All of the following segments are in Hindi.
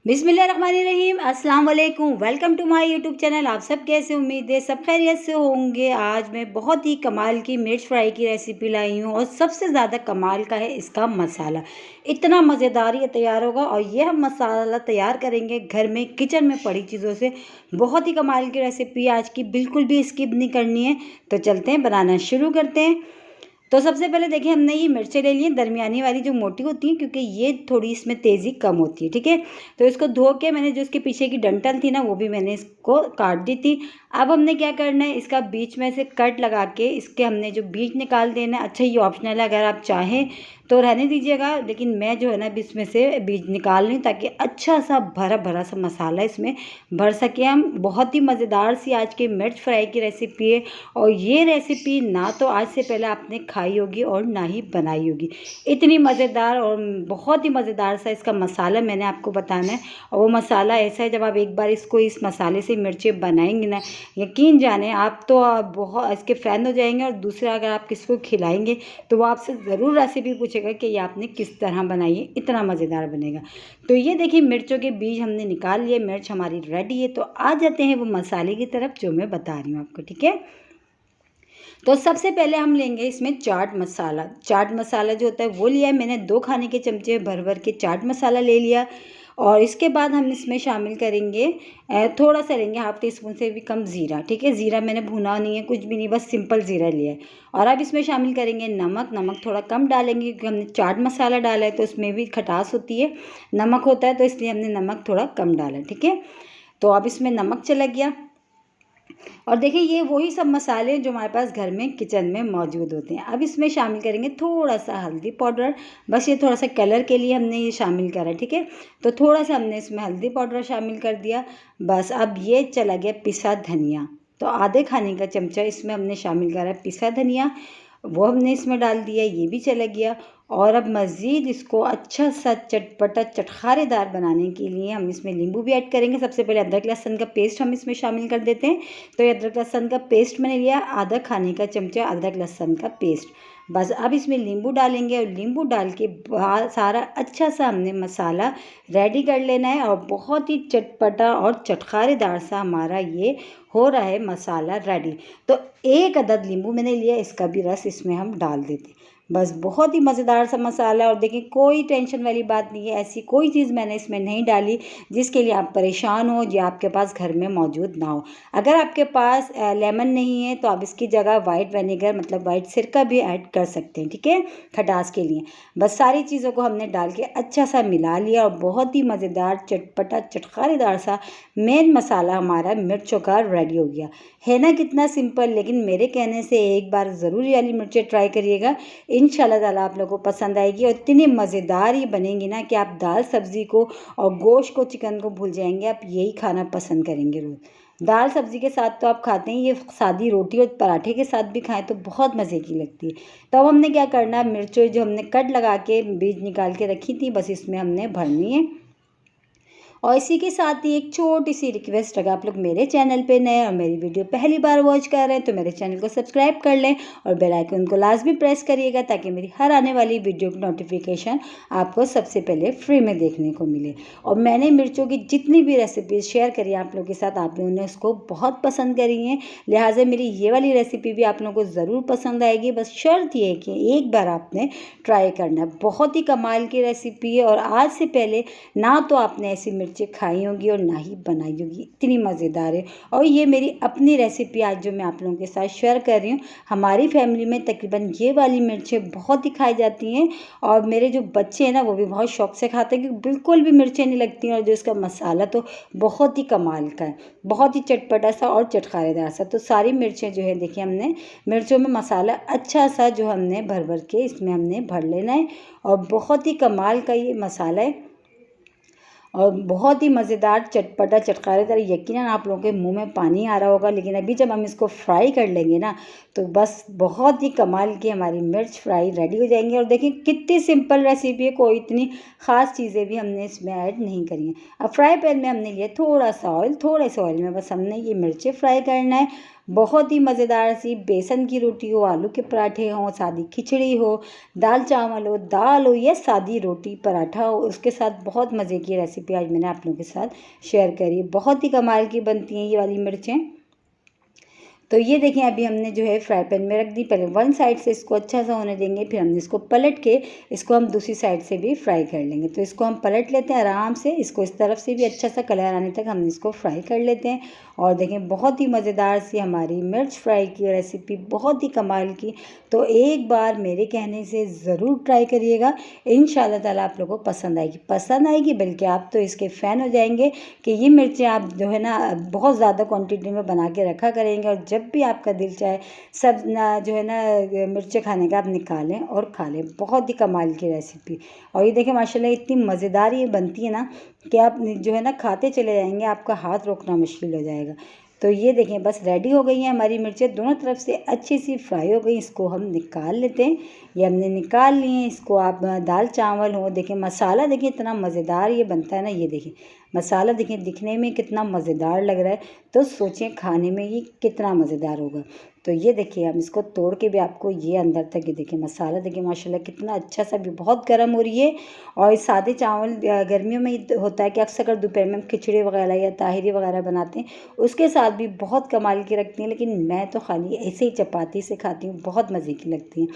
बिस्मिल्लाहिर्रहमानिर्रहीम अस्सलाम वालेकुम। Welcome to my YouTube channel. आप सब कैसे, उम्मीद है सब खैरियत से होंगे। आज मैं बहुत ही कमाल की मिर्च फ्राई की रेसिपी लाई हूँ और सबसे ज़्यादा कमाल का है इसका मसाला। इतना मज़ेदार ये तैयार होगा और ये हम मसाला तैयार करेंगे घर में किचन में पड़ी चीज़ों से। बहुत ही कमाल की रेसिपी आज की, बिल्कुल भी स्किप नहीं करनी है। तो चलते हैं, बनाना शुरू करते हैं। तो सबसे पहले देखिए, हमने ये मिर्चें ले ली हैं दरमियानी वाली जो मोटी होती हैं, क्योंकि ये थोड़ी इसमें तेज़ी कम होती है। ठीक है, तो इसको धो के मैंने जो इसके पीछे की डंठल थी ना, वो भी मैंने इसको काट दी थी। अब हमने क्या करना है, इसका बीच में से कट लगा के इसके हमने जो बीज निकाल देना है। अच्छा, ये ऑप्शनल है, अगर आप चाहें तो रहने दीजिएगा, लेकिन मैं जो है ना बीच में से बीज निकाल लूँ ताकि अच्छा सा भरा भरा सा मसाला इसमें भर सके हम। बहुत ही मज़ेदार सी आज की मिर्च फ्राई की रेसिपी है और ये रेसिपी ना तो आज से पहले आपने खाई होगी और ना ही बनाई होगी। इतनी मज़ेदार और बहुत ही मज़ेदार सा इसका मसाला मैंने आपको बताना है। और वो मसाला ऐसा है, जब आप एक बार इसको इस मसाले से मिर्चें बनाएंगे ना, यकीन जाने आप तो बहुत इसके फ़ैन हो जाएंगे। और दूसरा, अगर आप किसी को खिलाएंगे तो वो आपसे ज़रूर रेसिपी पूछेगा कि ये आपने किस तरह बनाई है, इतना मज़ेदार बनेगा। तो ये देखिए, मिर्चों के बीज हमने निकाल लिए, मिर्च हमारी रेडी है। तो आ जाते हैं वो मसाले की तरफ जो मैं बता रही हूँ आपको। ठीक है, तो सबसे पहले हम लेंगे इसमें चाट मसाला। चाट मसाला जो होता है वो लिया है मैंने, 2 खाने के चमचे भर भर के चाट मसाला ले लिया। और इसके बाद हम इसमें शामिल करेंगे थोड़ा सा लेंगे, हाफ टी स्पून से भी कम ज़ीरा। ठीक है, ज़ीरा मैंने भुना नहीं है, कुछ भी नहीं, बस सिंपल ज़ीरा लिया है। और अब इसमें शामिल करेंगे नमक। नमक थोड़ा कम डालेंगे क्योंकि हमने चाट मसाला डाला है तो उसमें भी खटास होती है, नमक होता है, तो इसलिए हमने नमक थोड़ा कम डाला है। ठीक है, तो अब इसमें नमक चला गया। और देखिए, ये वही सब मसाले जो हमारे पास घर में किचन में मौजूद होते हैं। अब इसमें शामिल करेंगे थोड़ा सा हल्दी पाउडर, बस ये थोड़ा सा कलर के लिए हमने ये शामिल करा है। ठीक है, तो थोड़ा सा हमने इसमें हल्दी पाउडर शामिल कर दिया। बस अब ये चला गया पिसा धनिया, तो आधे खाने का चमचा इसमें हमने शामिल करा है पिसा धनिया, वो हमने इसमें डाल दिया, ये भी चला गया। और अब मज़ीद इसको अच्छा सा चटपटा चटखारेदार बनाने के लिए हम इसमें नींबू भी ऐड करेंगे। सबसे पहले अदरक लहसुन का पेस्ट हम इसमें शामिल कर देते हैं। तो ये अदरक लहसुन का पेस्ट मैंने लिया, आधा खाने का चमचा अदरक लहसुन का पेस्ट। बस अब इसमें नींबू डालेंगे और नींबू डाल के सारा अच्छा सा हमने मसाला रेडी कर लेना है। और बहुत ही चटपटा और चटखारेदार सा हमारा ये हो रहा है मसाला रेडी। तो 1 अदद नींबू मैंने लिया, इसका भी रस इसमें हम डाल देते हैं। बस बहुत ही मज़ेदार सा मसाला। और देखिए, कोई टेंशन वाली बात नहीं है, ऐसी कोई चीज़ मैंने इसमें नहीं डाली जिसके लिए आप परेशान हो, जो आपके पास घर में मौजूद ना हो। अगर आपके पास लेमन नहीं है तो आप इसकी जगह वाइट विनेगर मतलब वाइट सिरका भी ऐड कर सकते हैं। ठीक है, खटास के लिए। बस सारी चीज़ों को हमने डाल के अच्छा सा मिला लिया और बहुत ही मज़ेदार चटपटा चटखारेदार सा मेन मसाला हमारा मिर्चों का रेडी हो गया है ना। कितना सिंपल, लेकिन मेरे कहने से एक बार ज़रूर ये वाली मिर्चें ट्राई करिएगा, इंशाल्लाह ताला आप लोगों को पसंद आएगी। और इतनी मज़ेदार ये बनेंगी ना कि आप दाल सब्ज़ी को और गोश्त को चिकन को भूल जाएंगे, आप यही खाना पसंद करेंगे रोज़। दाल सब्ज़ी के साथ तो आप खाते हैं, ये सादी रोटी और पराठे के साथ भी खाएं तो बहुत मज़े की लगती है। तो अब हमने क्या करना है, मिर्चों जो हमने कट लगा के बीज निकाल के रखी थी, बस इसमें हमने भरनी है। और इसी के साथ ही एक छोटी सी रिक्वेस्ट, अगर आप लोग मेरे चैनल पे नए और मेरी वीडियो पहली बार वॉच कर रहे हैं तो मेरे चैनल को सब्सक्राइब कर लें और बेल आइकन को लाजमी प्रेस करिएगा ताकि मेरी हर आने वाली वीडियो की नोटिफिकेशन आपको सबसे पहले फ्री में देखने को मिले। और मैंने मिर्चों की जितनी भी रेसिपीज शेयर करी आप लोगों के साथ, आप लोगों ने उसको बहुत पसंद करी हैं, लिहाजा मेरी ये वाली रेसिपी भी आप लोगों को ज़रूर पसंद आएगी। बस शर्त ये है कि एक बार आपने ट्राई करना है। बहुत ही कमाल की रेसिपी है और आज से पहले ना तो आपने ऐसी मिर्चें खाई होगी और ना ही बनाई होगी, इतनी मज़ेदार है। और ये मेरी अपनी रेसिपी आज जो मैं आप लोगों के साथ शेयर कर रही हूँ। हमारी फैमिली में तकरीबन ये वाली मिर्चें बहुत ही खाई जाती हैं और मेरे जो बच्चे हैं ना वो भी बहुत शौक से खाते हैं क्योंकि बिल्कुल भी मिर्चें नहीं लगती हैं। और जो इसका मसाला तो बहुत ही कमाल का है, बहुत ही चटपटा सा और चटखारेदार सा। तो सारी मिर्चें जो है देखिए, हमने मिर्चों में मसाला अच्छा सा जो हमने भर भर के इसमें हमने भर लेना है। और बहुत ही कमाल का ये मसाला है और बहुत ही मज़ेदार चटपटा चटखारेदार। यकीनन आप लोगों के मुंह में पानी आ रहा होगा, लेकिन अभी जब हम इसको फ्राई कर लेंगे ना तो बस बहुत ही कमाल की हमारी मिर्च फ्राई रेडी हो जाएंगी। और देखिए कितनी सिंपल रेसिपी है, कोई इतनी ख़ास चीज़ें भी हमने इसमें ऐड नहीं करी हैं। अब फ्राई पैन में हमने लिया थोड़ा सा ऑयल, थोड़े से ऑयल में बस हमने ये मिर्चें फ्राई करना है। बहुत ही मज़ेदार सी बेसन की रोटी हो, आलू के पराठे हों, सादी खिचड़ी हो, दाल चावल हो, दाल हो या सादी रोटी पराठा हो, उसके साथ बहुत मज़े की रेसिपी आज मैंने आप लोगों के साथ शेयर करी। बहुत ही कमाल की बनती हैं ये वाली मिर्चें। तो ये देखें अभी हमने जो है फ्राई पैन में रख दी। पहले वन साइड से इसको अच्छा सा होने देंगे, फिर हमने इसको पलट के इसको हम दूसरी साइड से भी फ्राई कर लेंगे। तो इसको हम पलट लेते हैं आराम से, इसको इस तरफ से भी अच्छा सा कलर आने तक हम इसको फ्राई कर लेते हैं। और देखें बहुत ही मज़ेदार सी हमारी मिर्च फ्राई की रेसिपी, बहुत ही कमाल की। तो एक बार मेरे कहने से ज़रूर ट्राई करिएगा, इंशाल्लाह ताला आप लोगों को पसंद आएगी, बल्कि आप तो इसके फ़ैन हो जाएंगे कि ये मिर्चें आप जो है ना बहुत ज़्यादा क्वांटिटी में बना के रखा करेंगे, और जब भी आपका दिल चाहे सब ना जो है ना मिर्चें खाने का आप निकालें और खा लें। बहुत ही कमाल की रेसिपी। और ये देखें माशाल्लाह इतनी मज़ेदार ये बनती है ना कि आप जो है ना खाते चले जाएंगे, आपका हाथ रोकना मुश्किल हो जाएगा। तो ये देखें बस रेडी हो गई हैं हमारी मिर्चें, दोनों तरफ से अच्छी सी फ्राई हो गई। इसको हम निकाल लेते हैं। ये हमने निकाल लिए। इसको आप दाल चावल हो, देखें मसाला देखिए इतना मज़ेदार ये बनता है ना। ये देखिए मसाला देखें दिखने में कितना मज़ेदार लग रहा है, तो सोचें खाने में ये कितना मज़ेदार होगा। तो ये देखिए हम इसको तोड़ के भी आपको ये अंदर तक ये देखिए मसाला देखिए माशाल्लाह कितना अच्छा सा, भी बहुत गर्म हो रही है। और सादे चावल गर्मियों में होता है कि अक्सर अगर दोपहर में हम खिचड़ी वगैरह या ताहिरी वगैरह बनाते हैं, उसके साथ भी बहुत कमाल की लगती हैं। लेकिन मैं तो खाली ऐसे ही चपाती से खाती हूँ, बहुत मज़े की लगती हैं।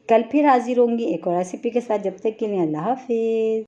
कल फिर हाजिर होंगी एक और रेसिपी के साथ। जब तक के लिए अल्लाह हाफिज़।